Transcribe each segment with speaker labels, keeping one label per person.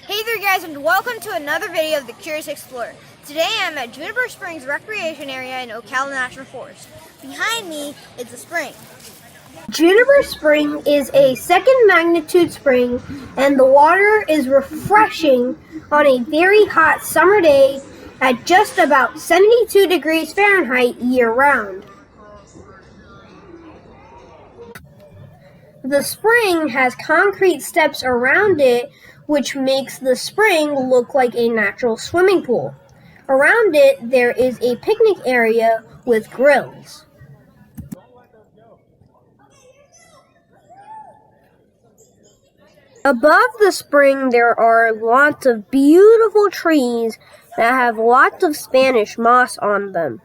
Speaker 1: Hey there guys, and welcome to another video of The Curious Explorer. Today I'm at Juniper Springs Recreation Area in Ocala National Forest. Behind me is the spring.
Speaker 2: Juniper Spring is a second magnitude spring, and the water is refreshing on a very hot summer day at just about 72 degrees Fahrenheit year-round. The spring has concrete steps around it, which makes the spring look like a natural swimming pool. Around it, there is a picnic area with grills. Above the spring, there are lots of beautiful trees that have lots of Spanish moss on them.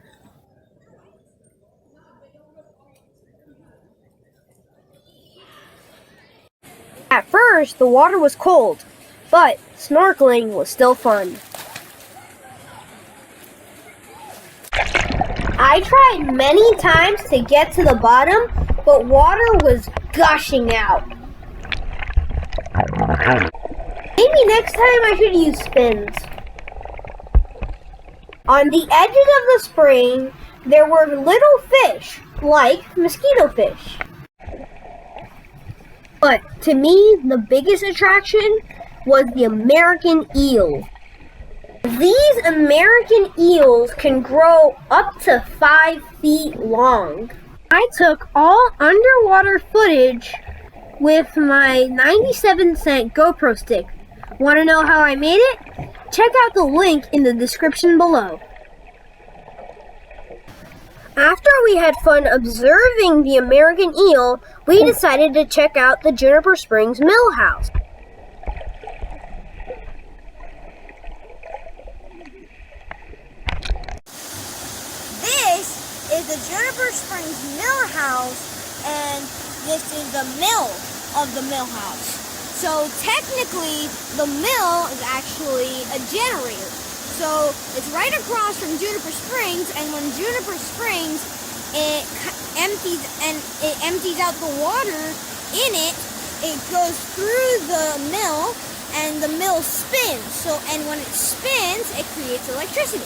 Speaker 2: At first, the water was cold, but snorkeling was still fun. I tried many times to get to the bottom, but water was gushing out. Maybe next time I should use fins. On the edges of the spring, there were little fish, like mosquito fish. But to me, the biggest attraction was the American eel. These American eels can grow up to 5 feet long. I took all underwater footage with my 97-cent GoPro stick. Want to know how I made it? Check out the link in the description below. After we had fun observing the American eel, we decided to check out the Juniper Springs Mill House.
Speaker 1: This is the Juniper Springs Mill House, and this is the mill of the mill house. So technically, the mill is actually a generator. So it's right across from Juniper Springs, and when Juniper Springs empties out the water in it, it goes through the mill, and the mill spins. And when it spins, it creates electricity.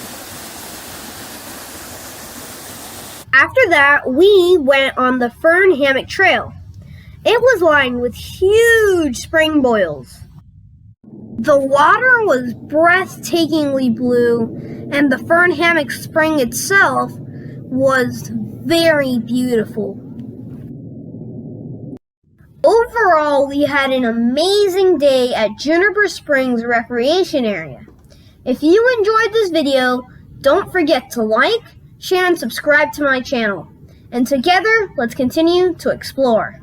Speaker 2: After that, we went on the Fern Hammock trail. It was lined with huge spring boils. The water was breathtakingly blue, and the Fern Hammock spring itself was very beautiful. Overall, we had an amazing day at Juniper Springs Recreation Area. If you enjoyed this video, don't forget to like, share, and subscribe to my channel. And together, let's continue to explore.